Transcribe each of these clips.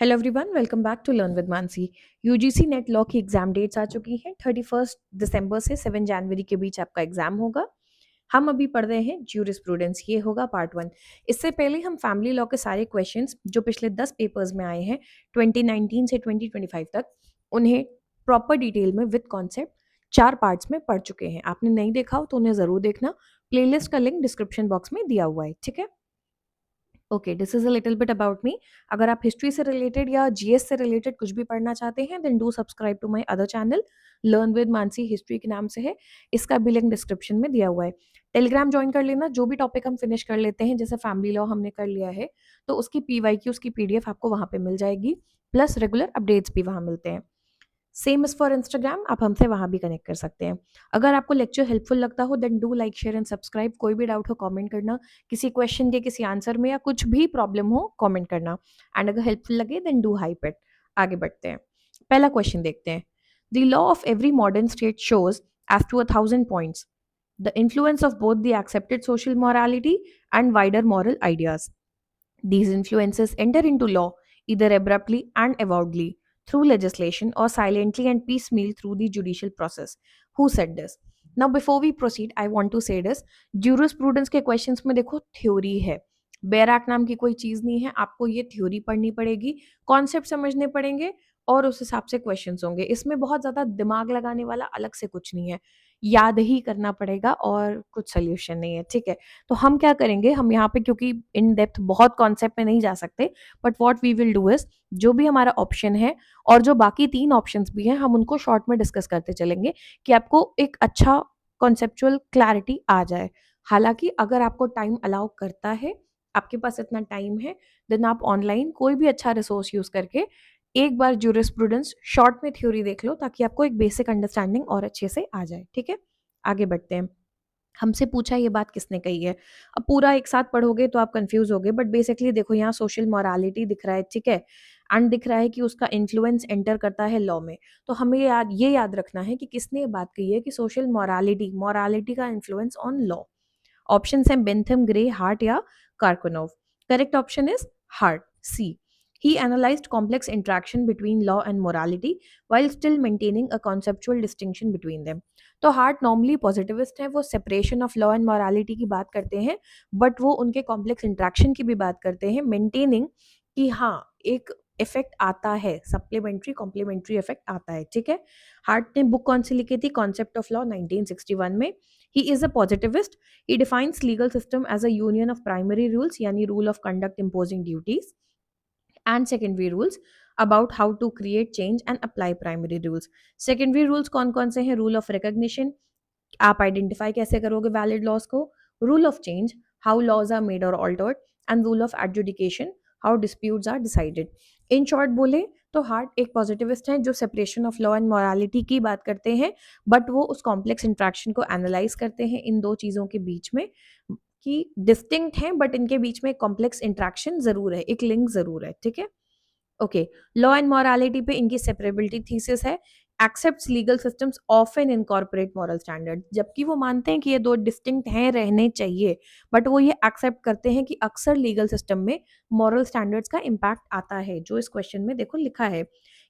Hello everyone, welcome back to learn with Mansi. UGC NET law की exam dates आ चुकी हैं। 31 दिसंबर से 7 जनवरी के बीच आपका एग्जाम होगा। हम अभी पढ़ रहे हैं ज्यूरिस्प्रूडेंस, ये होगा पार्ट 1। इससे पहले हम फैमिली लॉ के सारे क्वेश्चंस जो पिछले 10 पेपर्स में आए हैं 2019 से 2025 तक, उन्हें प्रॉपर डिटेल में विद कॉन्सेप्ट 4 पार्ट्स में पढ़ चुके हैं। आपने नहीं देखा हो तो उन्हें ज़रूर देखना। प्लेलिस्ट का लिंक डिस्क्रिप्शन बॉक्स में दिया हुआ है, ठीक है। Okay, this is a little bit about me. अगर आप हिस्ट्री से रिलेटेड या जीएस से रिलेटेड कुछ भी पढ़ना चाहते हैं then do subscribe to my other channel, learn with Mansi history के नाम से है। इसका भी लिंक डिस्क्रिप्शन में दिया हुआ है। टेलीग्राम ज्वाइन कर लेना। जो भी टॉपिक हम फिनिश कर लेते हैं, जैसे फैमिली लॉ हमने कर लिया है, तो उसकी पीवाईक्यू, उसकी पीडीएफ आपको वहां पे मिल जाएगी। प्लस रेगुलर अपडेट्स भी वहां मिलते हैं। सेम इज फॉर इंस्टाग्राम, आप हमसे वहां भी कनेक्ट कर सकते हैं। अगर आपको लेक्चर हेल्पफुल लगता हो then do like, share and subscribe. कोई भी डाउट हो कमेंट करना, किसी क्वेश्चन के किसी आंसर में या कुछ भी प्रॉब्लम हो कमेंट करना। एंड अगर हेल्पफुल लगे देन डू हाइप इट। आगे बढ़ते हैं, पहला क्वेश्चन देखते हैं। The law of every modern state shows as to 1,000 points the influence of both the accepted social morality and wider moral ideas. These influences enter into law either abruptly and avowedly through legislation or silently and piecemeal through the judicial process. Who said this? Now, before we proceed, I want to say this. Jurisprudence के questions में देखो theory है। बैराक नाम की कोई चीज नहीं है। आपको ये थ्योरी पढ़नी पड़ेगी, कॉन्सेप्ट समझने पड़ेंगे और उस हिसाब से क्वेश्चंस होंगे। इसमें बहुत ज्यादा दिमाग लगाने वाला अलग से कुछ नहीं है, याद ही करना पड़ेगा और कुछ सोल्यूशन नहीं है, ठीक है। तो हम क्या करेंगे, हम यहाँ पे क्योंकि इन डेप्थ बहुत कॉन्सेप्ट में नहीं जा सकते, but what we will do is जो भी हमारा ऑप्शन है और जो बाकी 3 ऑप्शंस भी हैं हम उनको शॉर्ट में डिस्कस करते चलेंगे कि आपको एक अच्छा कॉन्सेप्चुअल क्लैरिटी आ जाए। हालांकि अगर आपको टाइम अलाउ करता है, आपके पास इतना टाइम है, देन आप ऑनलाइन कोई भी अच्छा रिसोर्स यूज करके एक बार ज्यूरिस्प्रूडेंस शॉर्ट में थ्योरी देख लो ताकि आपको एक बेसिक अंडरस्टैंडिंग और अच्छे से आ जाए, ठीक है। आगे बढ़ते हैं। हमसे पूछा ये बात किसने कही है। अब पूरा एक साथ पढ़ोगे तो आप कंफ्यूज होगे, बट बेसिकली देखो यहाँ सोशल मॉरालिटी दिख रहा है, ठीक है। एंड दिख रहा है कि उसका इन्फ्लुएंस एंटर करता है लॉ में। तो हमें ये याद रखना है कि किसने ये बात कही है कि सोशल मॉरालिटी मॉरालिटी का इन्फ्लुएंस ऑन लॉ। ऑप्शन है बेंथम, ग्रे, हार्ट या Korkunov. Correct option is Hart, C. He analyzed complex interaction between law and morality while still maintaining a conceptual distinction between them. तो heart normally positivist है, वो separation of law and morality की बात करते हैं, but वो उनके complex interaction की भी बात करते हैं, मेंटेनिंग कि हाँ एक इफेक्ट आता है, सप्लीमेंट्री कॉम्प्लीमेंट्री इफेक्ट आता है, ठीक है। हार्ट ने बुक कौन सी लिखी थी, कॉन्सेप्ट ऑफ लॉ, 1961 में। He is a positivist. He defines legal system as a union of primary rules, यानी rule of conduct imposing duties and secondary rules about how to create, change and apply primary rules. Secondary rules कौन कौन से हैं? Rule of recognition, आप identify कैसे करोगे valid laws को, rule of change, how laws are made और altered, and rule of adjudication, how disputes are decided. In short बोले तो हार्ट एक पॉजिटिविस्ट है जो separation of law and morality की बात करते हैं, बट वो उस कॉम्प्लेक्स इंट्रैक्शन को एनालाइज करते हैं इन दो चीज़ों के बीच में कि डिस्टिंक्ट हैं बट इनके बीच में कॉम्प्लेक्स इंट्रैक्शन जरूर है, एक लिंक जरूर है, ठीक है। ओके, लॉ एंड मॉरालिटी पे इनकी सेपरेबिलिटी थीसिस है। Accepts legal systems often incorporate moral standard, जबकि वो मानते हैं कि ये दो डिस्टिंक्ट हैं, रहने चाहिए, बट वो ये एक्सेप्ट करते हैं कि अक्सर लीगल सिस्टम में मॉरल स्टैंडर्ड्स का इम्पैक्ट आता है। जो इस क्वेश्चन में देखो लिखा है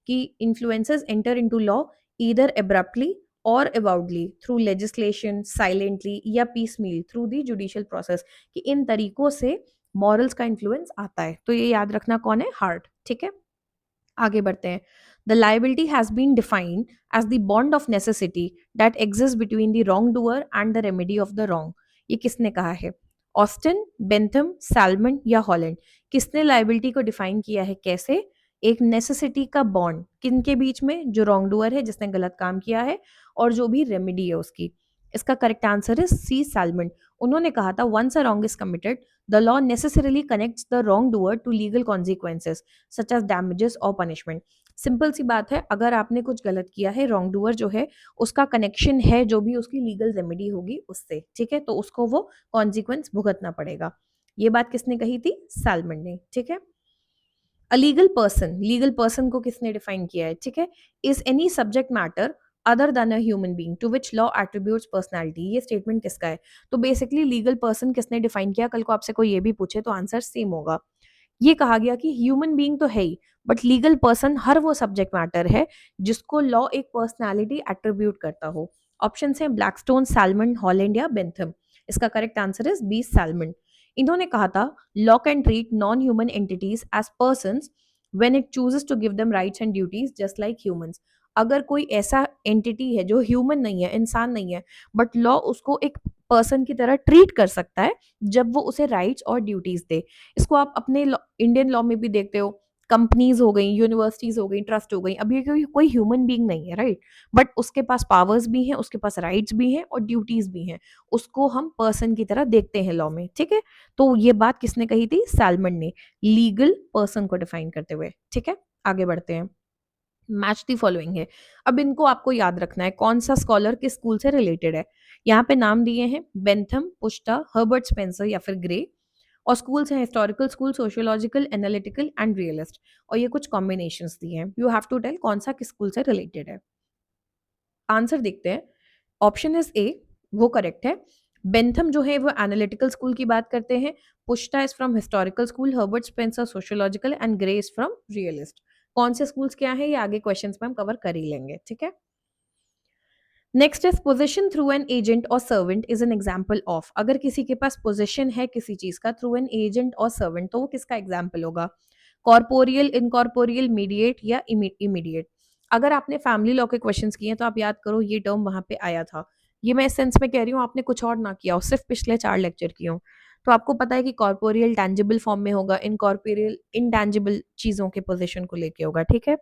कि influences enter into law either abruptly और अबाउटली थ्रू लेजिस्लेशन, साइलेंटली या piecemeal through the judicial process, कि इन तरीकों से मॉरल्स का इन्फ्लुएंस आता है। तो ये याद रखना कौन है, हार्ट, ठीक है। आगे बढ़ते हैं। The liability has been defined as the bond of necessity that exist between the wrongdoer and the remedy of the wrong. ये किसने कहा है? ऑस्टिन, बेंथम, सैलमन या हॉलैंड। किसने लाइबिलिटी को डिफाइन किया है? कैसे? एक नेसेसिटी का बॉन्ड किन के बीच में? जो रॉन्ग डूअर है, जिसने गलत काम किया है, और जो भी रेमेडी है उसकी। इसका करेक्ट आंसर है सी, सैलमन। उन्होंने कहा था once a wrong is committed the law necessarily connects the wrongdoer to legal consequences such as damages और पनिशमेंट। सिंपल सी बात है, अगर आपने कुछ गलत किया है, रॉन्ग डूअर जो है उसका कनेक्शन है जो भी उसकी लीगल रेमेडी होगी उससे, ठीक है, तो उसको वो कॉन्सिक्वेंस भुगतना पड़ेगा। ये बात किसने कही थी? सैलमन ने, ठीक है। अ लीगल पर्सन को किसने डिफाइन किया है? ठीक है, is any subject matter other than a human being to which law attributes personality. ये स्टेटमेंट किसका है? तो बेसिकली लीगल पर्सन किसने डिफाइन किया? कल को आपसे कोई ये भी पूछे तो आंसर सेम होगा। ये कहा गया कि ह्यूमन बीइंग तो है ही, बट लीगल पर्सन हर वो सब्जेक्ट मैटर है जिसको लॉ एक पर्सनालिटी एट्रीब्यूट करता हो। ऑप्शन है ब्लैकस्टोन, सैलमन, हॉलैंड या बेंथम। इसका correct answer is B, Salmond. इन्होंने कहा था law can treat non human entities as persons when it chooses to give them rights and duties just like humans. अगर कोई ऐसा एंटिटी है जो ह्यूमन नहीं है, इंसान नहीं है, बट लॉ उसको एक पर्सन की तरह ट्रीट कर सकता है जब वो उसे राइट्स और ड्यूटीज दे। इसको आप अपने इंडियन लॉ में भी देखते हो, कंपनीज हो गई, यूनिवर्सिटीज हो गई, ट्रस्ट हो गई, अब ये कोई ह्यूमन बीइंग नहीं है, राइट, बट उसके पास पावर्स भी हैं, उसके पास राइट्स भी हैं और ड्यूटीज भी हैं, उसको हम पर्सन की तरह देखते हैं लॉ में, ठीक है। तो ये बात किसने कही थी? सैलमन ने, लीगल पर्सन को डिफाइन करते हुए, ठीक है। आगे बढ़ते हैं। मैच दी फॉलोइंग है। अब इनको आपको याद रखना है कौन सा स्कॉलर किस स्कूल से रिलेटेड है। यहाँ पे नाम दिए हैं बेंथम, पुश्ता, हर्बर्ट स्पेंसर या फिर ग्रे, और स्कूल्स हैं historical school, sociological, analytical and realist. और ये कुछ कॉम्बिनेशंस दिए हैं, यू हैव टू टेल कौन सा किस स्कूल से रिलेटेड है। आंसर देखते हैं। ऑप्शन इज ए, वो करेक्ट है। बेंथम जो है वो एनालिटिकल स्कूल की बात करते हैं, Puchta is from historical school, Herbert Spencer sociological and Gray is from realist. कौन से स्कूल्स क्या है ये आगे क्वेश्चंस में हम कवर कर ही लेंगे, ठीक है। Next is possession through an agent और servant is an example of. अगर किसी के पास पोजीशन है किसी चीज का थ्रू एन एजेंट और सर्वेंट, तो वो किसका एग्जाम्पल होगा? कॉर्पोरियल, इनकॉर्पोरियल, मीडिएट या इमीडिएट। अगर आपने फैमिली लॉ के क्वेश्चंस किए हैं तो आप याद करो ये टर्म वहां पे आया था। ये मैं इस सेंस में कह रही हूँ आपने कुछ और ना किया हो, सिर्फ पिछले 4 लेक्चर किए हो, तो आपको पता है कि कॉर्पोरियल टैंजिबल फॉर्म में होगा, इनकॉर्पोरियल इंटैंजिबल चीजों के पोजीशन को लेके होगा, ठीक है।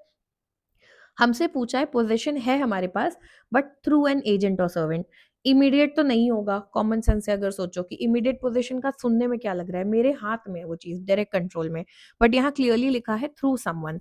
हमसे पूछा है पोजीशन है हमारे पास बट थ्रू एन एजेंट और सर्वेंट। इमीडिएट तो नहीं होगा, कॉमन सेंस से अगर सोचो कि इमीडिएट पोजीशन का सुनने में क्या लग रहा है, मेरे हाथ में है वो चीज, डायरेक्ट कंट्रोल में, बट यहाँ क्लियरली लिखा है थ्रू समवन,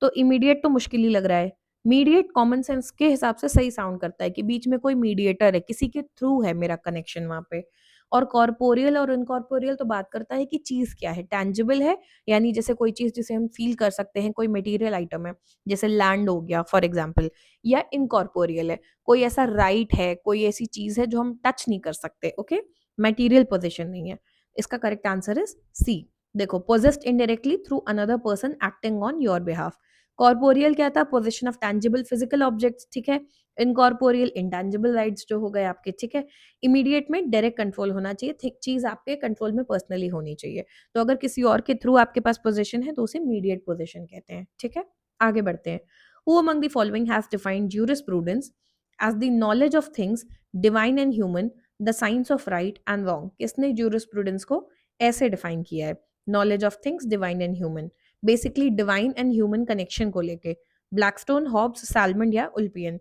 तो इमीडिएट तो मुश्किल ही लग रहा है। मीडिएट कॉमन सेंस के हिसाब से सही साउंड करता है कि बीच में कोई मीडिएटर है, किसी के थ्रू है मेरा कनेक्शन वहां पे। और कॉर्पोरियल और इनकॉर्पोरियल तो बात करता है कि चीज क्या है, टैंजिबल है, यानी जैसे कोई चीज जिसे हम फील कर सकते हैं, कोई मटेरियल आइटम है, जैसे लैंड हो गया फॉर एग्जाम्पल, या इनकॉर्पोरियल है, कोई ऐसा राइट है, कोई ऐसी चीज है जो हम टच नहीं कर सकते, ओके, मटेरियल पोजीशन नहीं है। इसका करेक्ट आंसर इज सी। देखो, possessed indirectly through another person acting on your behalf. Corporeal क्या था? Possession of tangible physical objects, ठीक है। इनकॉर्पोरियल इंटैंजिबल राइट्स जो हो गए आपके, ठीक है। इमीडिएट में डायरेक्ट कंट्रोल होना चाहिए, थिक चीज आपके कंट्रोल में पर्सनली होनी चाहिए। तो अगर किसी और के थ्रू आपके पास पोजीशन है तो उसे मीडिएट पोजीशन कहते हैं, ठीक है। आगे बढ़ते हैं। Who among the following has defined jurisprudence as the knowledge of things divine and human, the science of right and wrong. किसने ज्यूरिस्प्रूडेंस को ऐसे डिफाइन किया है? Knowledge of things divine and human, basically divine and human connection को लेके। Blackstone, Hobbs, सैलमंड या उल्पियन।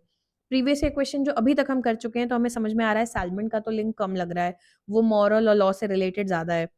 Previous year question जो अभी तक हम कर चुके हैं तो हमें समझ में आ रहा है सैलमंड का तो लिंक कम लग रहा है, वो मॉरल और लॉ से रिलेटेड ज्यादा है,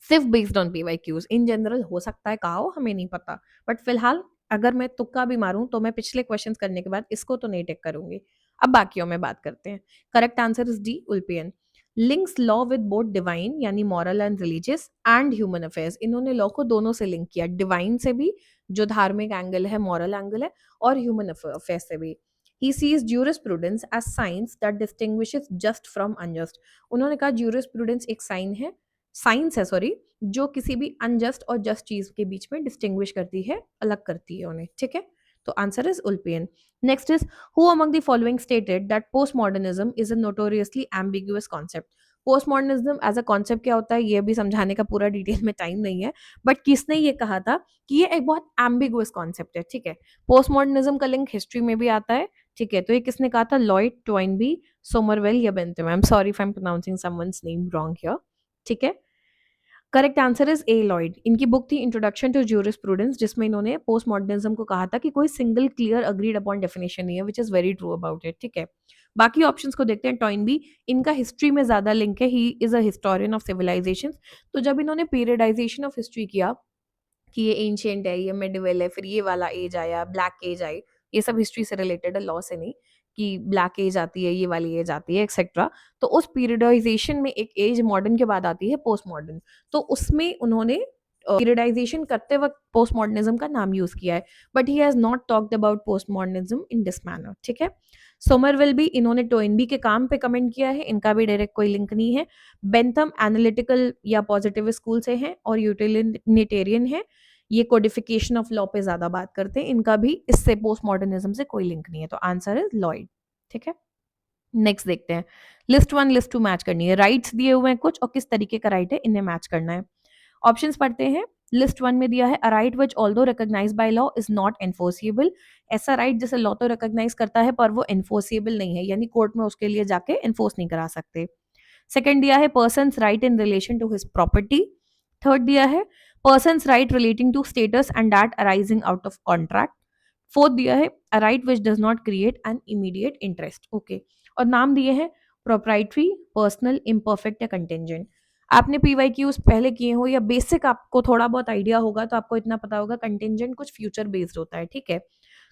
सिर्फ based on PYQs. In general हो सकता है कहा हो, हमें नहीं पता, बट फिलहाल अगर मैं तुक्का भी मारूं तो मैं पिछले क्वेश्चन करने के बाद इसको तो नहीं टेक करूंगी। अब बाकियों में बात करते हैं। Correct answer is D, Ulpian. Links law with both divine यानी moral and religious and human affairs. इन्होंने लॉ को दोनों से लिंक किया, डिवाइन से भी जो धार्मिक एंगल है, मॉरल एंगल है, और ह्यूमन अफेयर्स से भी। He sees jurisprudence as science that distinguishes just from unjust। उन्होंने कहा jurisprudence एक साइंस है सॉरी, जो किसी भी अनजस्ट और जस्ट चीज के बीच में डिस्टिंग्विश करती है, अलग करती है उन्हें, ठीक है। तो answer is Ulpian. Next is who among the following stated that postmodernism is a notoriously ambiguous concept. Postmodernism as a concept क्या होता है ये भी समझाने का पूरा डिटेल में टाइम नहीं है, बट किसने ये कहा था कि ये एक बहुत एम्बिगुअस कॉन्सेप्ट है, ठीक है। पोस्ट मॉडर्निज्म का लिंक हिस्ट्री में भी आता है, ठीक है। तो ये किसने कहा था? लॉयड, टोइनबी, सोमरवेल या Bentham. I am sorry if I am pronouncing someone's name wrong here, ठीक है। Correct answer is A, Lloyd. इनकी बुक थी इंट्रोडक्शन टू ज्यूरिस्प्रूडेंस, जिसमें इन्होंने पोस्ट मॉडर्निज्म को कहा था कि कोई single clear agreed upon definition नहीं है, which is very true about it, ठीक है। बाकी ऑप्शंस को देखते हैं। टॉइनबी, इनका हिस्ट्री में ज्यादा लिंक है, he is a historian of civilisation. तो जब इन्होंने पीरियडाइजेशन ऑफ हिस्ट्री किया कि ये एंशियंट है, ये मिडिवल है, फिर ये वाला एज आया, ब्लैक एज आई, ये सब हिस्ट्री से रिलेटेड है, लॉ से नहीं, कि ब्लैक एज आती है, ये वाली एज आती है, एक्सेट्रा। तो उस पीरियडाइजेशन में एक एज मॉडर्न के बाद आती है पोस्ट मॉडर्न, तो उसमें उन्होंने पीरियडाइजेशन करते वक्त पोस्ट मॉडर्निज्म का नाम यूज किया है, but he has not talked about post modernism in this manner, ठीक है। सोमरवेल भी, इन्होंने टोइनबी के काम पे कमेंट किया है, इनका भी डायरेक्ट कोई लिंक नहीं है। बेंथम एनालिटिकल या पॉजिटिव स्कूल से हैं और यूटिलिटेरियन है, ये कोडिफिकेशन ऑफ लॉ पे ज्यादा बात करते हैं, इनका भी इससे पोस्ट मॉडर्निज्म से कोई लिंक नहीं है, तो आंसर इज लॉयड। ठीक है, नेक्स्ट देखते हैं। लिस्ट 1 लिस्ट 2 मैच करनी है, राइट्स दिए हुए हैं कुछ और किस तरीके का राइट है इन्हें मैच करना है। ऑप्शंस पढ़ते हैं। लिस्ट 1 में दिया है a right which although recognised by law is not enforceable. ऐसा राइट जिसे लॉ तो रिकॉग्नाइज करता है पर वो एनफोर्सिबल नहीं है, यानी कोर्ट में उसके लिए जाके एनफोर्स नहीं करा सकते। सेकंड दिया है persons right in relation to his property. Third दिया है persons right relating to status and that arising out of contract. Fourth दिया है a right which does not create an immediate interest. Okay, और नाम दिए हैं प्रोप्राइटरी, पर्सनल, इम्परफेक्ट या contingent. आपने पीवाईक्यूज पहले किए हो या बेसिक आपको थोड़ा बहुत आइडिया होगा तो आपको इतना पता होगा कंटेंजेंट कुछ फ्यूचर बेस्ड होता है। ठीक है,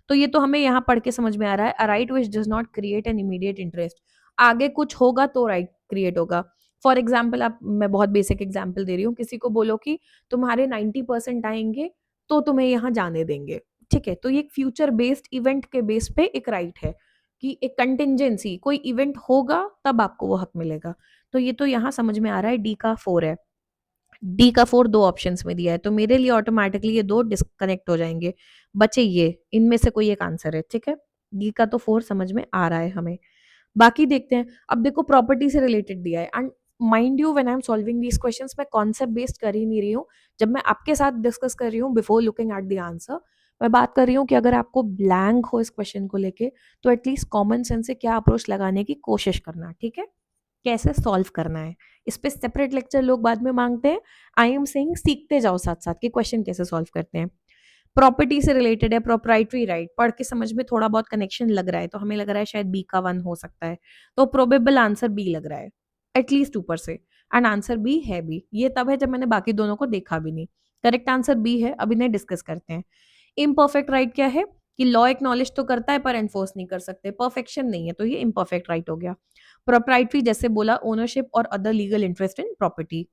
तो ये तो हमें यहाँ पढ़ के समझ में आ रहा है, a right which does not create an immediate interest, आगे कुछ होगा तो राइट क्रिएट होगा। फॉर एग्जाम्पल, आप, मैं बहुत बेसिक एग्जाम्पल दे रही हूँ, किसी को बोलो कि तुम्हारे 90% आएंगे तो तुम्हें यहाँ जाने देंगे। ठीक है, तो ये एक फ्यूचर बेस्ड इवेंट के बेस पे एक राइट है कि एक कंटिजेंसी, कोई इवेंट होगा तब आपको वो हक मिलेगा। तो ये तो यहाँ समझ में आ रहा है, डी का 4 है। डी का 4 दो ऑप्शंस में दिया है, तो मेरे लिए ऑटोमेटिकली ये दो डिस्कनेक्ट हो जाएंगे, बचे ये, इनमें से कोई एक आंसर है। ठीक है, डी का तो 4 समझ में आ रहा है हमें। बाकी देखते हैं। अब देखो प्रॉपर्टी से रिलेटेड दिया है, and mind you when I am solving these questions मैं कॉन्सेप्ट बेस्ड कर ही नहीं रही हूँ। जब मैं आपके साथ डिस्कस कर रही हूँ before looking at the answer, मैं बात कर रही हूँ कि अगर आपको ब्लैंक हो इस क्वेश्चन को लेके तो एटलीस्ट कॉमन सेंस से क्या अप्रोच लगाने की कोशिश करना। ठीक है, कैसे सॉल्व करना है, इस पे सेपरेट लेक्चर लोग बाद में मांगते हैं। आई एम सेइंग सीखते जाओ साथ साथ कि क्वेश्चन कैसे सॉल्व करते हैं। प्रॉपर्टी से रिलेटेड है, प्रोप्राइटरी राइट, पढ़ के समझ में थोड़ा बहुत कनेक्शन लग रहा है, तो हमें लग रहा है शायद बी का 1 हो सकता है, तो प्रोबेबल आंसर बी लग रहा है एटलीस्ट ऊपर से, एंड आंसर बी है बी। ये तब है जब मैंने बाकी दोनों को देखा भी नहीं। करेक्ट आंसर बी है, अब इन्हें डिस्कस करते हैं। इम्परफेक्ट राइट क्या है कि लॉ एक्नॉलेज तो करता है पर एनफोर्स नहीं कर सकते, परफेक्शन नहीं है, तो ये इम्परफेक्ट राइट हो गया। प्रोप्राइटरी जैसे बोला, ओनरशिप और other legal interest in property.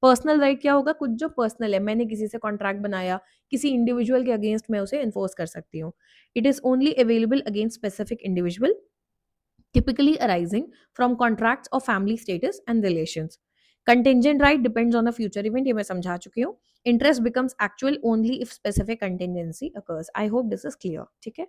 Personal right क्या होगा, कुछ जो पर्सनल है, मैंने किसी से कॉन्ट्रैक्ट बनाया, किसी इंडिविजुअल के अगेंस्ट मैं उसे एनफोर्स कर सकती हूँ। It is only available against specific individual, typically arising from contracts or family status and relations. Contingent right depends on a future event, ये मैं समझा चुकी हूँ। Interest becomes actual only if specific contingency occurs. I hope this is clear. ठीक है,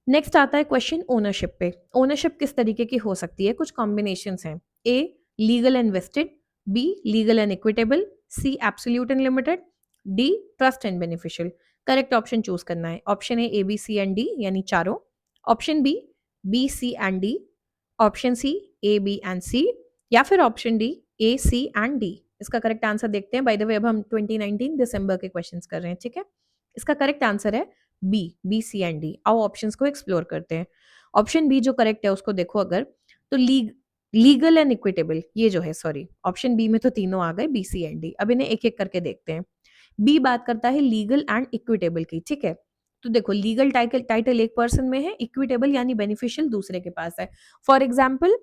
next आता है question ownership पे। ओनरशिप किस तरीके की हो सकती है, कुछ कॉम्बिनेशन हैं। A legal and vested, B legal and equitable, C absolute and limited, D trust and beneficial. Correct option choose करना है। Option A B C and D यानी चारों, option B C and D, option C A B and C, या फिर option D A C and D. इसका correct answer देखते हैं। By the way अब हम 2019 दिसंबर के क्वेश्चंस कर रहे हैं। ठीक है, इसका करेक्ट आंसर है बी सी एंड डी। आओ ऑप्शंस को एक्सप्लोर करते हैं। ऑप्शन बी जो करेक्ट है उसको देखो अगर, तो लीगल एंड इक्विटेबल, ये जो है, सॉरी, ऑप्शन बी में तो तीनों आ गए, बी सी एंड डी। अब इन्हें एक एक करके देखते हैं। बी बात करता है लीगल एंड इक्विटेबल की। ठीक है, तो देखो लीगल टाइटल एक पर्सन में है, इक्विटेबल यानी बेनिफिशियल दूसरे के पास है। फॉर एग्जाम्पल,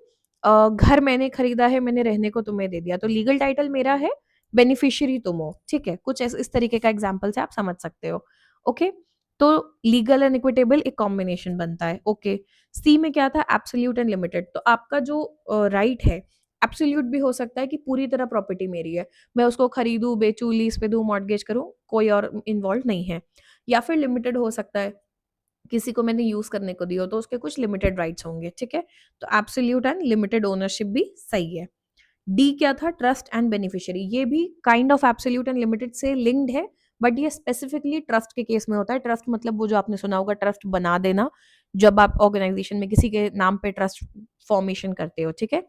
घर मैंने खरीदा है, मैंने रहने को तुम्हें दे दिया, तो लीगल टाइटल मेरा है, बेनिफिशियरी तुम हो। ठीक है, कुछ इस तरीके का एग्जाम्पल से आप समझ सकते हो। ओके, तो लीगल एंड इक्विटेबल एक कॉम्बिनेशन बनता है। ओके, सी में क्या था, एब्सोल्यूट एंड लिमिटेड। तो आपका जो राइट है, एब्सोल्यूट भी हो सकता है कि पूरी तरह प्रॉपर्टी मेरी है, मैं उसको खरीदूं, बेचूं, लीज पे दूं, मॉर्गेज करूं, कोई और इन्वॉल्व नहीं है। या फिर लिमिटेड हो सकता है, किसी को मैंने यूज करने को दिया तो उसके कुछ लिमिटेड राइट्स होंगे। ठीक है, तो एब्सोल्यूट एंड लिमिटेड ओनरशिप भी सही है। डी क्या था, ट्रस्ट एंड बेनिफिशियरी, ये भी kind of absolute and limited से लिंक्ड है, बट ये स्पेसिफिकली ट्रस्ट के केस में होता है। ट्रस्ट मतलब वो जो आपने सुना होगा, ट्रस्ट बना देना, जब आप ऑर्गेनाइजेशन में किसी के नाम पे ट्रस्ट फॉर्मेशन करते हो। ठीक है,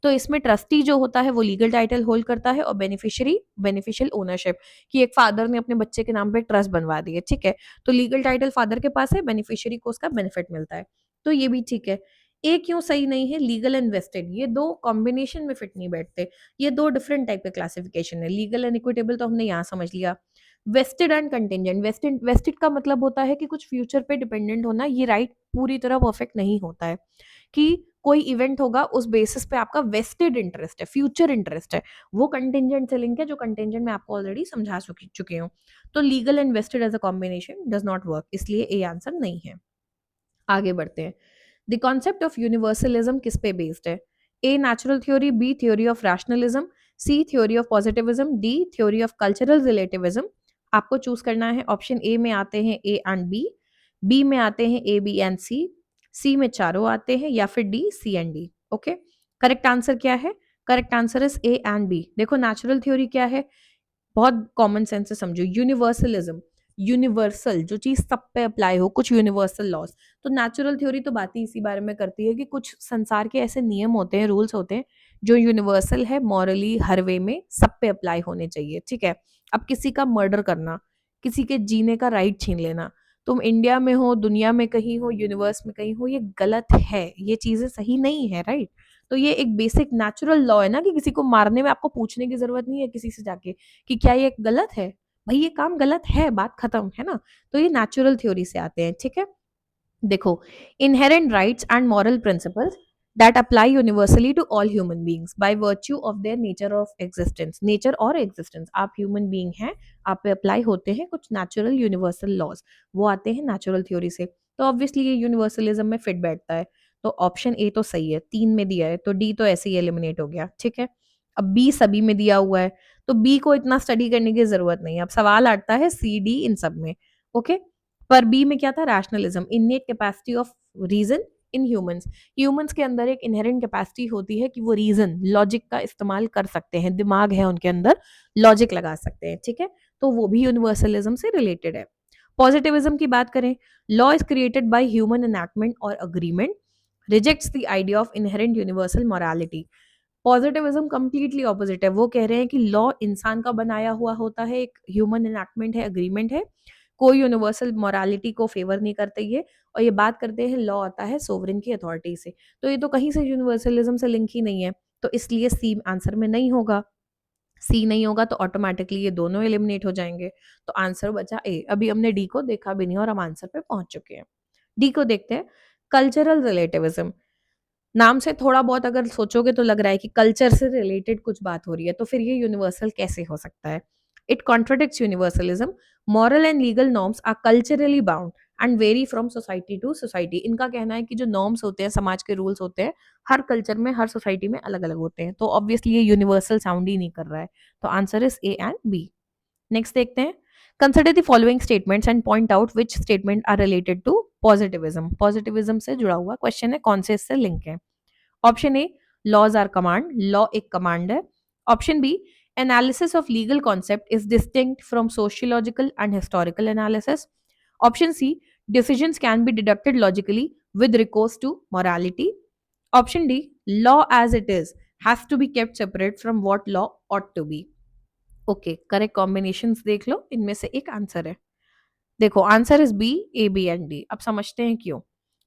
तो इसमें ट्रस्टी जो होता है वो लीगल टाइटल होल्ड करता है, और बेनिफिशियरी बेनिफिशियल ओनरशिप, कि एक फादर ने अपने बच्चे के नाम पे ट्रस्ट बनवा दिए। ठीक है, तो लीगल टाइटल फादर के पास है, बेनिफिशियरी को उसका बेनिफिट मिलता है, तो ये भी ठीक है। ए क्यों सही नहीं है, लीगल एंड वेस्टेड, ये दो कॉम्बिनेशन में फिट नहीं बैठते, ये दो डिफरेंट टाइप के क्लासिफिकेशन है। लीगल एंड इक्विटेबल तो हमने यहाँ समझ लिया। वेस्टेड एंड कंटेंजेंट, वेस्टेड का मतलब होता है कि कुछ फ्यूचर पे डिपेंडेंट होना, ये राइट पूरी तरह परफेक्ट नहीं होता है कि कोई इवेंट होगा उस बेसिस पे आपका वेस्टेड इंटरेस्ट है, फ्यूचर इंटरेस्ट है, वो कंटेंजेंट से लिंक है, जो कंटेंजेंट मैं आपको ऑलरेडी समझा चुकी हूँ। तो legal and vested as a combination does not work, इसलिए ए आंसर नहीं है। आगे बढ़ते हैं। द कॉन्सेप्ट ऑफ यूनिवर्सलिज्म किस पे बेस्ड है? A natural theory, B theory of rationalism, C theory of positivism, D theory of cultural relativism. आपको चूज करना है। ऑप्शन ए में आते हैं ए एंड बी में आते हैं ए बी एंड सी में चारों आते हैं, या फिर D C and D. Okay, correct answer क्या है? Correct answer is A and B. देखो नेचुरल थ्योरी क्या है, बहुत कॉमन सेंस से समझो। यूनिवर्सलिज्म, यूनिवर्सल जो चीज सब पे अप्लाई हो, कुछ यूनिवर्सल लॉज। तो नेचुरल थ्योरी तो बात ही इसी बारे में करती है कि कुछ संसार के ऐसे नियम होते हैं, रूल्स होते हैं जो यूनिवर्सल है, मॉरली हर वे में सब पे अप्लाई होने चाहिए। ठीक है, अब किसी का मर्डर करना, किसी के जीने का राइट छीन लेना, तुम इंडिया में हो, दुनिया में कहीं हो, यूनिवर्स में कहीं हो, ये गलत है, ये चीजें सही नहीं है, राइट? तो ये एक बेसिक नेचुरल लॉ है ना, कि किसी को मारने में आपको पूछने की जरूरत नहीं है किसी से जाके कि क्या ये गलत है। भाई ये काम गलत है, बात खत्म है ना। तो ये नेचुरल थ्योरी से आते हैं। ठीक है, देखो, inherent rights and moral principles that apply universally to all human beings by virtue of their nature of existence. Nature और एग्जिस्टेंस, आप ह्यूमन बींग हैं, आप पे अप्लाई होते हैं कुछ नेचुरल यूनिवर्सल लॉज, वो आते हैं नेचुरल थ्योरी से। तो ऑब्वियसली ये यूनिवर्सलिज्म में फिट बैठता है। तो ऑप्शन ए तो सही है, 3 में दिया है, तो डी तो ऐसे ही एलिमिनेट हो गया। ठीक है, अब बी सभी में दिया हुआ है, तो बी को इतना स्टडी करने की जरूरत नहीं है। अब सवाल आता है सी डी इन सब में। ओके, पर बी में क्या था? Rationalism, innate capacity of reason in humans. Humans के अंदर एक इनहेरेंट कैपेसिटी होती है कि वो रीजन, लॉजिक का इस्तेमाल कर सकते हैं, दिमाग है उनके अंदर, लॉजिक लगा सकते हैं। ठीक है, तो वो भी यूनिवर्सलिज्म से रिलेटेड है। पॉजिटिविज्म की बात करें, law is created by human enactment और agreement, rejects the idea of inherent universal morality. Positivism completely opposite है, वो कह रहे हैं कि लॉ इंसान का बनाया हुआ होता है, एक ह्यूमन एनैक्टमेंट है, अग्रीमेंट है, कोई यूनिवर्सल मॉरलिटी को फेवर नहीं करते ये। और ये बात करते हैं लॉ आता है सोवरेन की अथॉरिटी से, तो ये तो कहीं से यूनिवर्सलिज्म से लिंक ही नहीं है। तो इसलिए सी आंसर में नहीं होगा। सी नहीं होगा तो ऑटोमेटिकली ये दोनों एलिमिनेट हो जाएंगे। तो आंसर बचा ए। अभी हमने डी को देखा भी नहीं और हम आंसर पे पहुंच चुके हैं। डी को देखते हैं, कल्चरल रिलेटिविज्म। नाम से थोड़ा बहुत अगर सोचोगे तो लग रहा है कि कल्चर से रिलेटेड कुछ बात हो रही है, तो फिर ये यूनिवर्सल कैसे हो सकता है? It contradicts universalism. Moral and legal norms are culturally bound and vary from society to society. इनका कहना है कि जो नॉर्म्स होते हैं, समाज के रूल्स होते हैं, हर कल्चर में, हर सोसाइटी में अलग अलग होते हैं। तो ऑब्वियसली ये यूनिवर्सल साउंड ही नहीं कर रहा है। तो answer is A and B. Next देखते हैं, consider the following statements and point out which statement are related to positivism. Positivism से जुड़ा हुआ क्वेश्चन है, कौन से इससे लिंक है? Option A, laws are command, law एक कमांड है। Option B, analysis of legal concept is distinct from sociological and historical analysis. Option C, decisions can be deducted logically with recourse to morality. Option D, law as it is has to be kept separate from what law ought to be. Okay, correct combinations देख लो, इनमें से एक answer है। देखो answer is B, A B and D. अब समझते हैं क्यों।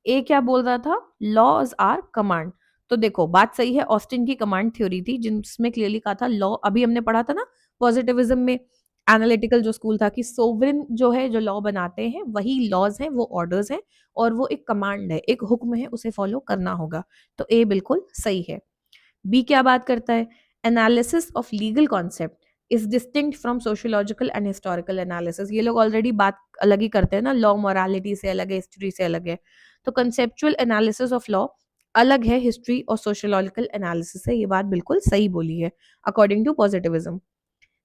ए क्या बोल रहा था? Laws are command. तो देखो बात सही है, ऑस्टिन की कमांड थ्योरी थी जिसमें क्लियरली कहा था लॉ, अभी हमने पढ़ा था ना पॉजिटिविज्म में, एनालिटिकल जो स्कूल था, कि सोवरेन जो है, जो लॉ बनाते हैं वही लॉज हैं, वो ऑर्डर्स हैं, और वो एक कमांड है, एक हुक्म है, उसे फॉलो करना होगा। तो ए बिल्कुल सही है। बी क्या बात करता है? Analysis of legal concept is distinct from sociological and historical analysis. ये लोग ऑलरेडी बात अलग ही करते हैं ना, लॉ मोरालिटी से अलग है, हिस्ट्री से अलग है। तो कंसेप्चुअल एनालिसिस ऑफ लॉ अलग है हिस्ट्री और सोशियोलॉजिकल एनालिसिस से। ये बात बिल्कुल सही बोली है according to positivism.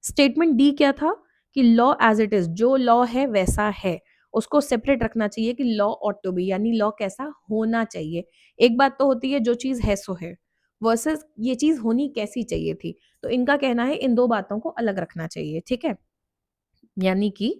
Statement D क्या था? कि लॉ एज इट इज, जो लॉ है वैसा है, उसको सेपरेट रखना चाहिए, कि लॉ ऑट टू बी, यानी लॉ कैसा होना चाहिए। एक बात तो होती है जो चीज है सो है, वर्सेस ये चीज होनी कैसी चाहिए थी। तो इनका कहना है इन दो बातों को अलग रखना चाहिए। ठीक है, यानी कि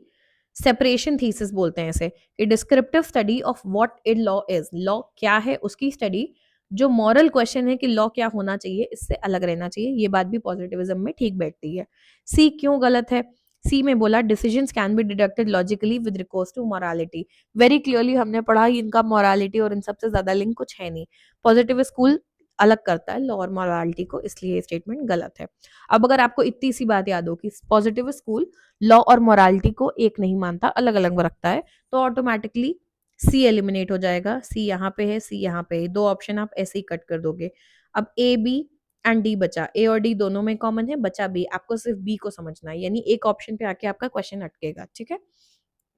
सेपरेशन थीसिस बोलते हैं इसे, कि descriptive study of what it law is, law क्या है उसकी स्टडी, जो मॉरल क्वेश्चन है कि लॉ क्या होना चाहिए, इससे अलग रहना चाहिए। ये बात भी पॉजिटिविज्म में ठीक बैठती है। सी क्यों गलत है? सी में बोला decisions can be deducted logically with recourse to morality. Very clearly हमने पढ़ा, इनका मोरालिटी और इन सबसे ज्यादा लिंक कुछ है नहीं। पॉजिटिव स्कूल अलग करता है लॉ और मोरालिटी को, इसलिए ये स्टेटमेंट गलत है। अब अगर आपको इतनी सी बात याद हो कि पॉजिटिव स्कूल लॉ और मोरालिटी को एक नहीं मानता, अलग अलग रखता है, तो ऑटोमेटिकली सी एलिमिनेट हो जाएगा। सी यहाँ पे है, सी यहाँ पे है, दो ऑप्शन आप ऐसे ही कट कर दोगे। अब ए बी एंड डी बचा, ए और डी दोनों में कॉमन है, बचा बी। आपको सिर्फ बी को समझना है, यानी एक ऑप्शन पे आके आपका क्वेश्चन अटकेगा। ठीक है,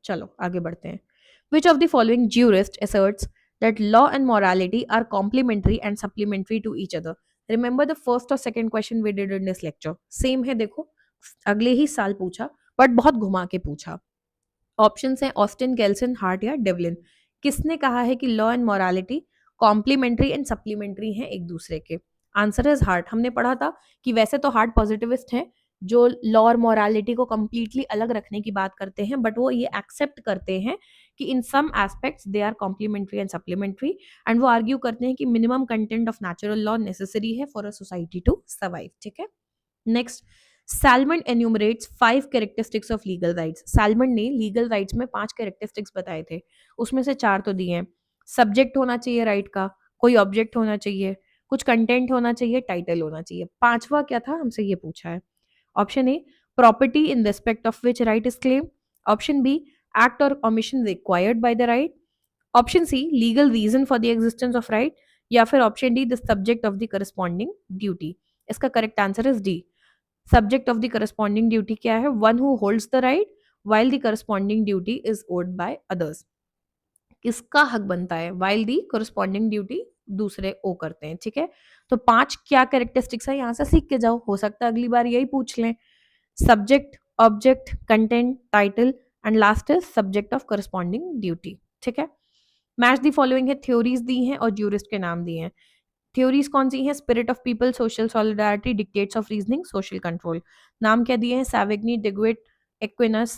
चलो आगे बढ़ते हैं। Which of the following jurist asserts that law and morality are complementary and supplementary to each other. Remember the first or second question we did in this lecture. Same है देखो, अगले ही साल पूछा, बट बहुत घुमा के पूछा. ऑप्शंस हैं ऑस्टिन, गेल्सन, हार्ट या डेवलिन. किसने कहा है कि law and morality complementary and supplementary हैं एक दूसरे के? Answer is Hart. हमने पढ़ा था कि वैसे तो हार्ट पॉजिटिविस्ट हैं जो लॉ और मोरालिटी को कंप्लीटली अलग रखने की बात करते हैं, बट वो ये एक्सेप्ट करते हैं कि in some aspects they are complementary and supplementary. And वो आर्ग्यू करते हैं कि minimum content of natural law necessary है for a society to survive. ठीक है. Next, Salmond enumerates 5 characteristics of legal rights. Salmond ने लीगल राइट्स में 5 characteristics बताए थे, उसमें से 4 तो दिए हैं. सब्जेक्ट होना चाहिए राइट का, कोई ऑब्जेक्ट होना चाहिए, कुछ कंटेंट होना चाहिए, टाइटल होना चाहिए. पांचवा क्या था हमसे ये पूछा है. Option A, property in respect of which right is claim. Option B, act और omission required by the right. Option C, legal reason for the existence of right. या फिर option D, the subject of the corresponding duty. इसका correct answer is D. Subject of the corresponding duty क्या है? One who holds the right while the corresponding duty is owed by others. किसका हक बनता है while the corresponding duty दूसरे ओ करते हैं. ठीक है. तो 5 क्या कैरेक्टरिस्टिक्स है, यहां से सीख के जाओ, हो सकता है अगली बार यही पूछ लें. Subject, object, content, title and last is subject of corresponding duty. ठीक है. मैच द फॉलोइंग है, थ्योरीज दी हैं और ज्यूरिस्ट के नाम दिए हैं. थ्योरीज कौन सी हैं? Spirit of people, social solidarity, dictates of reasoning, social control. नाम क्या दिए हैं? सैविग्नी, डिग्विट, एक्विनस,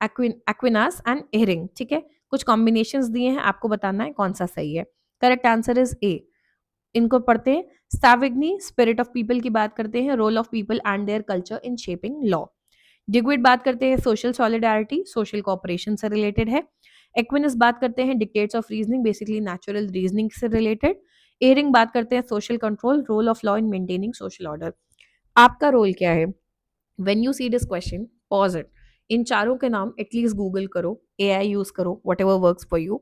एक्विनास एंड एहरिंग. ठीक है. कुछ कॉम्बिनेशंस दिए हैं, आपको बताना है कौन सा सही है. करेक्ट आंसर इज ए. इनको पढ़ते हैं. सैविग्नी स्पिरिट ऑफ पीपल की बात करते हैं, role of people and their culture in shaping law. Duguit बात करते हैं सोशल सॉलिडारिटी, सोशल कोऑपरेशन से रिलेटेड है. एक्विनस बात करते हैं dictates of reasoning, basically natural reasoning से रिलेटेड. एयरिंग बात करते हैं social control, role of law in maintaining social order. आपका रोल क्या है? When you see this question, pause it. इन चारों के नाम एटलीस्ट गूगल करो, एआई यूज करो, what ever works for you.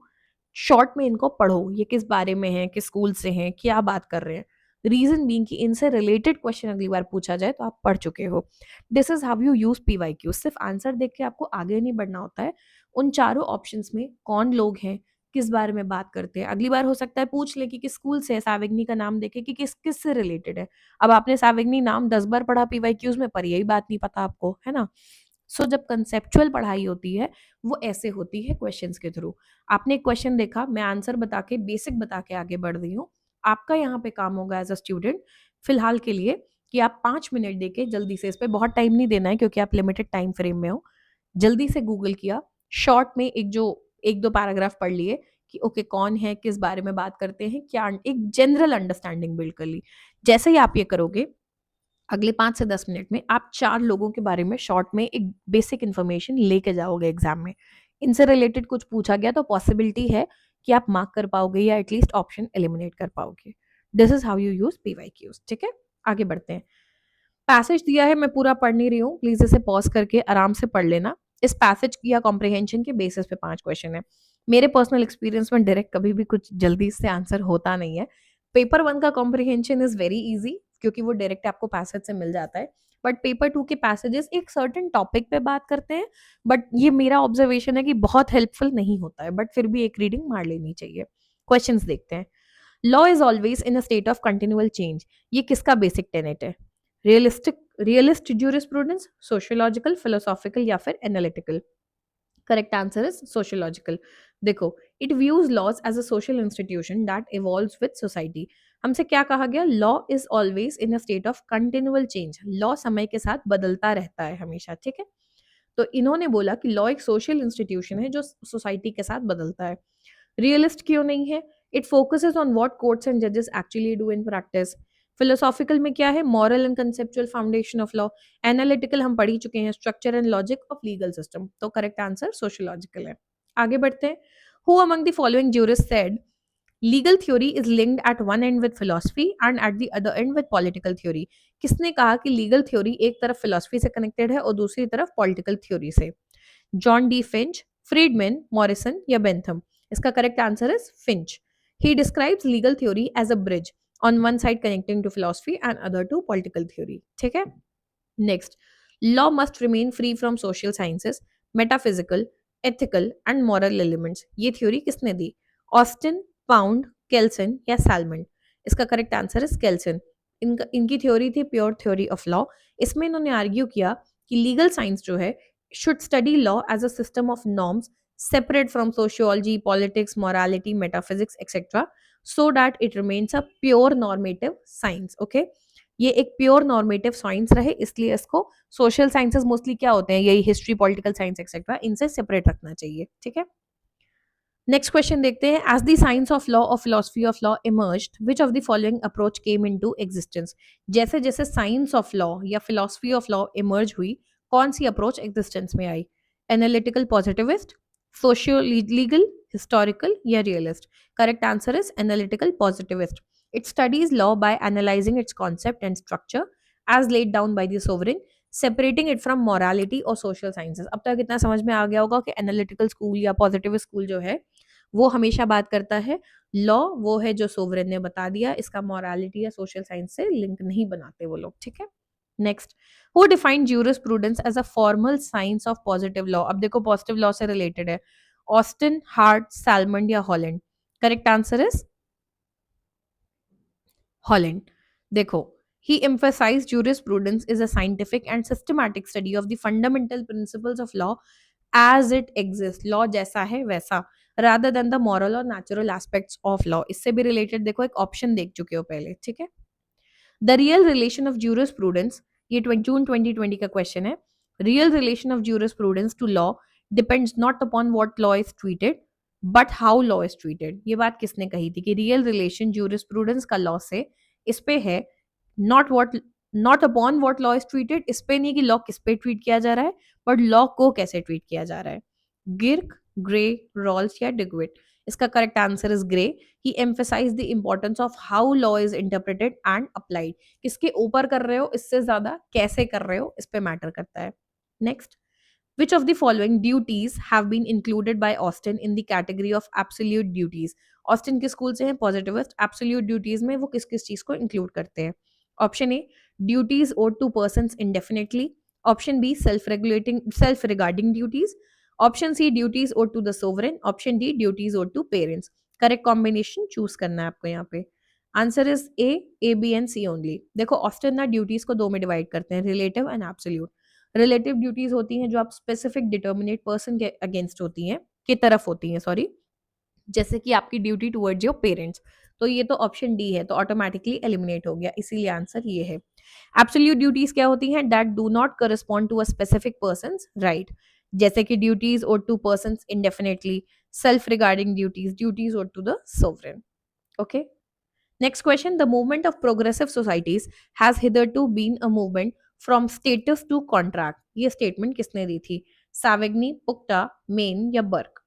Short में इनको पढ़ो, ये किस बारे में है, किस स्कूल से हैं, क्या बात कर रहे हैं. रीजन बीइंग कि इनसे रिलेटेड क्वेश्चन अगली बार पूछा जाए तो आप पढ़ चुके हो. This is how you use PYQ. सिर्फ आंसर देख के आपको आगे नहीं बढ़ना होता है. उन चारों ऑप्शंस में कौन लोग हैं, किस बारे में बात करते हैं. अगली बार हो सकता है पूछ ले कि किस स्कूल से है, सावेगनी का नाम देके कि किस किस से रिलेटेड है. अब आपने सावेगनी नाम 10 बार पढ़ा पीवाईक्यूज में, पर यही बात नहीं पता आपको, है ना. सो जब कंसेप्चुअल पढ़ाई होती है वो ऐसे होती है क्वेश्चंस के थ्रू. आपने एक क्वेश्चन देखा, मैं आंसर बता के, बेसिक बता के आगे बढ़ रही हूँ. आपका यहाँ पे काम होगा एज अ स्टूडेंट फिलहाल के लिए कि आप 5 मिनट देके जल्दी से, इस पे बहुत टाइम नहीं देना है क्योंकि आप लिमिटेड टाइम फ्रेम में हो, जल्दी से गूगल किया, शॉर्ट में एक दो पैराग्राफ पढ़ लिए कि ओके कौन है, किस बारे में बात करते हैं, क्या एक जनरल अंडरस्टैंडिंग बिल्ड कर ली. जैसे ही आप ये करोगे, अगले 5 से 10 मिनट में आप 4 लोगों के बारे में शॉर्ट में एक बेसिक इन्फॉर्मेशन लेके जाओगे एग्जाम में. इनसे रिलेटेड कुछ पूछा गया तो पॉसिबिलिटी है कि आप मार्क कर पाओगे या एटलीस्ट ऑप्शन एलिमिनेट कर पाओगे. This is how you use PYQs. ठीक है. आगे बढ़ते हैं. पैसेज दिया है, मैं पूरा पढ़ नहीं रही हूँ, प्लीज इसे पॉज करके आराम से पढ़ लेना. इस पैसेज या कॉम्प्रिहेंशन के बेसिस पे 5 क्वेश्चन है. मेरे पर्सनल एक्सपीरियंस में डायरेक्ट कभी भी कुछ जल्दी से आंसर होता नहीं है. पेपर 1 का कॉम्प्रिहेंशन इज वेरी इजी क्योंकि वो डायरेक्ट आपको पैसेज से मिल जाता है. बट पेपर 2 के पैसेजेस एक सर्टेन टॉपिक पे बात करते हैं, बट ये मेरा ऑब्जर्वेशन है कि बहुत हेल्पफुल नहीं होता है, बट फिर भी एक रीडिंग मार लेनी चाहिए. क्वेश्चंस देखते हैं. Law is always in a state of continual change. ये किसका बेसिक टेनेट है? रियलिस्ट ज्यूरिस्प्रूडेंस, सोशियोलॉजिकल, फिलोसॉफिकल या फिर analytical. Correct answer is sociological. देखो, it views laws as a social institution that evolves with society. हमसे क्या कहा गया? Law is always in a state of continual change. Law समय के साथ बदलता रहता है हमेशा. ठीक है. तो इन्होंने बोला कि लॉ एक सोशल इंस्टीट्यूशन है जो सोसाइटी के साथ बदलता है. रियलिस्ट क्यों नहीं है? It focuses on what courts and जजेस actually do in practice. Philosophical में क्या है? Moral and conceptual foundation of law. Analytical हम पढ़ी चुके हैं, structure and logic of legal system. तो करेक्ट आंसर सोशियोलॉजिकल है. आगे बढ़ते हैं. Who among the following jurist said legal theory is linked at one end with philosophy and at the other end with political theory. किसने कहा कि legal theory एक तरफ फिलोसफी से कनेक्टेड है और दूसरी तरफ पॉलिटिकल थ्योरी से? John D Finch, Friedman, Morrison या बेंथम. इसका correct answer is Finch. He describes legal theory as a bridge on one side connecting to philosophy and other to political theory. ठीक है. Next, law must remain free from social sciences, metaphysical, ethical and moral elements. ये theory किसने दी? Austin, pound, केल्सन या salmon? इसका correct answer is केल्सन। इनकी theory थी pure theory of law. इसमें इन्होंने आर्ग्यू किया कि लीगल साइंस जो है should study law as a system of norms separate from sociology, politics, morality, metaphysics, etc., so that it remains a pure normative science. Okay, ये एक pure normative science रहे, इसलिए इसको सोशल साइंसेस मोस्टली क्या होते हैं, यही हिस्ट्री, पॉलिटिकल साइंस एक्सेट्रा, इनसे सेपरेट रखना चाहिए। ठीक है, नेक्स्ट क्वेश्चन देखते हैं। As the science of law और philosophy of law emerged, which of the following approach came into existence? जैसे जैसे साइंस ऑफ लॉ या फिलोसफी ऑफ लॉ इमर्ज हुई, कौन सी अप्रोच एग्जिस्टेंस में आई? Analytical positivist, socio legal, historical या realist? Correct answer is analytical positivist. It studies law by analysing it's concept and structure as laid down by the sovereign, separating it from morality और social sciences. अब तक इतना समझ में आ गया होगा कि एनालिटिकल स्कूल या पॉजिटिव स्कूल जो है वो हमेशा बात करता है लॉ वो है जो सोवरेन ने बता दिया, इसका मॉरलिटी या सोशल साइंस से लिंक नहीं बनाते वो लोग। ठीक है, next, who defined jurisprudence as a formal science of positive law? अब देखो पॉजिटिव लॉ से रिलेटेड है, ऑस्टिन, हार्ट, सैलमंड या Holland? Correct answer is Holland. देखो, he emphasized jurisprudence is a scientific and systematic study of the fundamental principles of law as it exists, law जैसा है वैसा, rather than the moral और natural aspects of law। इससे भी related देखो एक option देख चुके हो पहले। ठीक है, the real relation of jurisprudence, ये जून 2020 का क्वेश्चन है। Real relation of jurisprudence to law depends not upon what law is treated but how law is treated. ये बात किसने कही थी कि रियल रिलेशन ज्यूरिस्प्रूडेंस का लॉ से इस पे है, not upon what law is treated, इस पे नहीं कि लॉ किस पे ट्रीट किया जा रहा है, बट लॉ को कैसे ट्रीट किया जा रहा है। गिर्क, ग्रे, रॉल्स या डिग्विट? इसका correct answer is Gray. He emphasize the importance of how law is interpreted and applied. किसके ऊपर कर रहे हो इससे ज्यादा कैसे कर रहे हो इस पे मैटर करता है। Next, which of the following duties have been included by Austin in the category of absolute duties? Austin किस स्कूल से हैं? पॉजिटिविस्ट। एब्सोल्यूट ड्यूटीज में वो किस किस चीज को इंक्लूड करते हैं? Option A, duties owed to persons indefinitely. Option B, self regarding duties. Option C, duties owed to the sovereign. Option D, duties owed to parents. Correct combination choose करना है आपको यहाँ पे। Answer is A B and C only. देखो Austin ना duties को दो में डिवाइड करते हैं, relative and absolute. Relative duties होती हैं जो आप स्पेसिफिक डिटर्मिनेट पर्सन के अगेंस्ट होती हैं, की तरफ होती हैं, सॉरी, जैसे कि आपकी ड्यूटी टुवर्ड्स योर पेरेंट्स। तो ये तो ऑप्शन डी है, तो ऑटोमेटिकली एलिमिनेट हो गया, इसीलिए आंसर ये है। एब्सोल्यूट ड्यूटीज क्या होती हैं? That do not correspond to a specific persons right, जैसे कि duties owed to persons indefinitely, self regarding duties, duties owed to the sovereign. Okay, next question, the movement of progressive societies has hitherto been a movement from status to contract। ये statement किसने दी थी? Savigny, Puchta, Maine या Burke?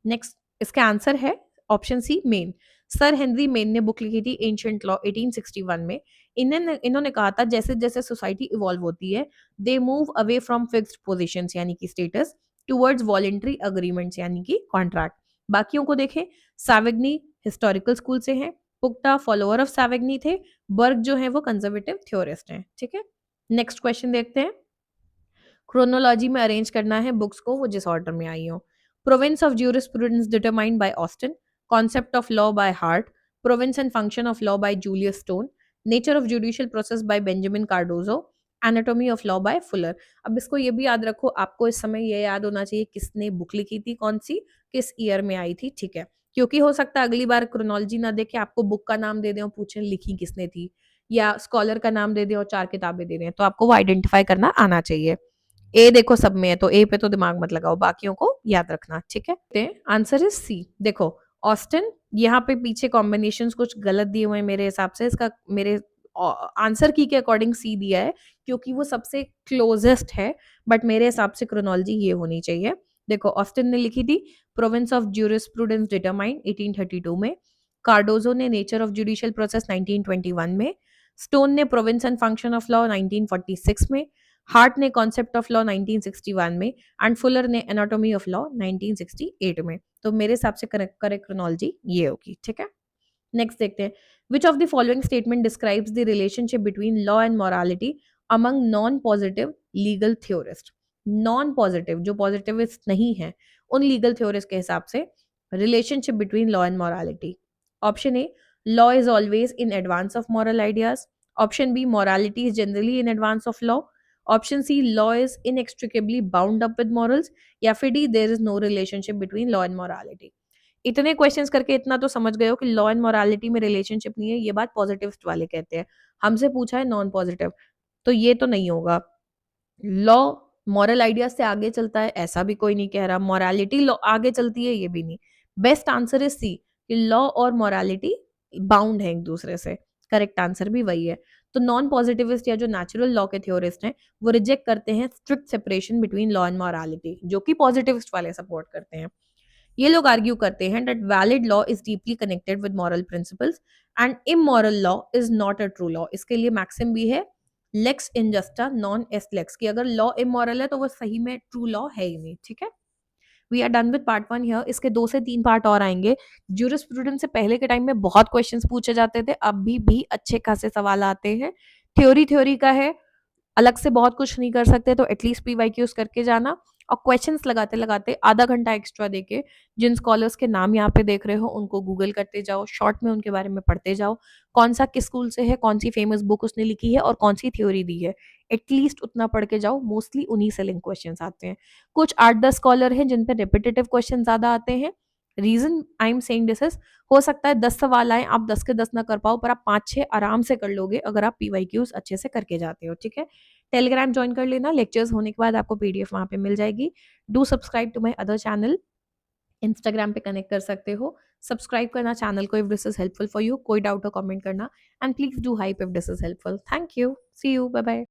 Next, इसका answer है option C, Maine. Sir Henry Maine ने book लिखी थी एंशिएंट लॉ 1861 में। इन्होंने कहा था जैसे जैसे सोसाइटी इवॉल्व होती है, they move away from fixed positions यानी कि स्टेटस टुवर्ड्स वॉलेंट्री अग्रीमेंट्स यानी कि कॉन्ट्रैक्ट। बाकियों को देखें, सावेग्नी हिस्टोरिकल स्कूल से हैं, पुक्टा फॉलोअर ऑफ सावेग्नी थे, बर्ग जो है वो कंजर्वेटिव थ्योरिस्ट हैं। ठीक है, नेक्स्ट क्वेश्चन देखते हैं। क्रोनोलॉजी में अरेंज करना है बुक्स को, वो जिस ऑर्डर में आई हो। Province of jurisprudence determined by Austin, concept of law by heart, province and function of law by Julius stone, nature of judicial process by Benjamin Cardozo, anatomy of law by Fuller. अब इसको ये भी याद रखो, आपको इस समय ये याद होना चाहिए किसने बुक लिखी थी, कौन सी, किस ईयर में आई थी। ठीक है, क्योंकि हो सकता है अगली बार क्रोनोलॉजी ना देके आपको बुक का नाम दे दें और पूछें लिखी किसने थी, या स्कॉलर का नाम दे दें और 4 किताबें दे दें, तो आपको वो आइडेंटिफाई करना आना चाहिए। ए देखो सब में है, तो ए पे तो दिमाग मत लगाओ, बाकियों को याद रखना। ठीक है, आंसर इज सी। देखो ऑस्टिन, यहाँ पे पीछे कॉम्बिनेशंस कुछ गलत दिए हुए हैं मेरे हिसाब से, इसका मेरे आंसर की के अकॉर्डिंग सी दिया है क्योंकि वो सबसे क्लोजेस्ट है, बट मेरे हिसाब से क्रोनोलॉजी ये होनी चाहिए। देखो ऑस्टिन ने लिखी थी प्रोविंस ऑफ ज्यूरिस्प्रूडेंस डिटरमाइंड 1832 में, कार्डोजो ने नेचर ऑफ जुडिशियल प्रोसेस 1921 में, स्टोन ने province and function of law 1946 में, हार्ट ने कॉन्सेप्ट ऑफ लॉ 1961 में, एंड फुलर ने एनाटॉमी ऑफ लॉ 1968 में। तो मेरे हिसाब से करेक्ट क्रोनोलॉजी ये होगी। ठीक है, नेक्स्ट देखते हैं। Which of the following statement describes the relationship between law and morality among non positive legal theorist? Non positive जो पॉजिटिविस्ट नहीं है, उन लीगल थ्योरिस्ट के हिसाब से relationship between law and morality. Option A, law is always in advance of moral ideas. Option B, morality is generally in advance of law। Option C, law is inextricably bound up with morals। या फिर D, there is no relationship between law and morality। इतने questions करके इतना तो समझ गए हो कि लॉ एंड मोरालिटी में रिलेशनशिप नहीं है, ये बात पॉजिटिविस्ट वाले कहते हैं। हमसे पूछा है नॉन पॉजिटिव, तो ये तो नहीं होगा। लॉ मॉरल आइडिया से आगे चलता है, ऐसा भी कोई नहीं कह रहा। मोरालिटी लॉ आगे चलती है, ये भी नहीं। बेस्ट आंसर इज सी, कि लॉ और मोरालिटी बाउंड है एक दूसरे से। करेक्ट आंसर भी वही है। तो नॉन पॉजिटिविस्ट या जो नेचुरल लॉ के थ्योरिस्ट हैं, वो रिजेक्ट करते हैं strict separation between law and morality, जो कि पॉजिटिविस्ट वाले सपोर्ट करते हैं। ये लोग आर्ग्यू करते हैं that valid law is deeply connected with moral principles and immoral law is not a true law. इसके लिए मैक्सिम भी है लेक्स इनजस्टा नॉन एस लेक्स, कि अगर लॉ इमोरल है तो वो सही में ट्रू लॉ है ही नहीं। ठीक है, we are done with part 1 here. इसके 2 से 3 पार्ट और आएंगे। ज्यूरिस्प्रूडेंस से पहले के टाइम में बहुत क्वेश्चंस पूछे जाते थे, अभी भी अच्छे खासे सवाल आते हैं। थ्योरी थ्योरी का है, अलग से बहुत कुछ नहीं कर सकते, तो एटलीस्ट पीवाईक्यूज करके जाना। और क्वेश्चंस लगाते लगाते आधा घंटा एक्स्ट्रा देके जिन स्कॉलर्स के नाम यहाँ पे देख रहे हो उनको गूगल करते जाओ, शॉर्ट में उनके बारे में पढ़ते जाओ, कौन सा किस स्कूल से है, कौन सी फेमस बुक उसने लिखी है और कौन सी थ्योरी दी है। एटलीस्ट उतना पढ़ के जाओ, मोस्टली उन्हीं से लिंक क्वेश्चन आते हैं। कुछ 8-10 स्कॉलर हैं जिन पे रिपीटेटिव क्वेश्चन ज्यादा आते हैं। Reason I am saying this is, हो सकता है 10 सवाल आए, आप 10 के 10 ना कर पाओ, पर आप 5-6 आराम से कर लोगे अगर आप पीवाईक्यूज अच्छे से करके जाते हो। ठीक है, टेलीग्राम ज्वाइन कर लेना, लेक्चर्स होने के बाद आपको पीडीएफ वहां पे मिल जाएगी। Do subscribe to my other channel, Instagram पे कनेक्ट कर सकते हो। सब्सक्राइब करना चैनल को if this is helpful for you. कोई डाउट हो कमेंट करना, and please do hype if this is helpful. Thank you, see you, bye bye.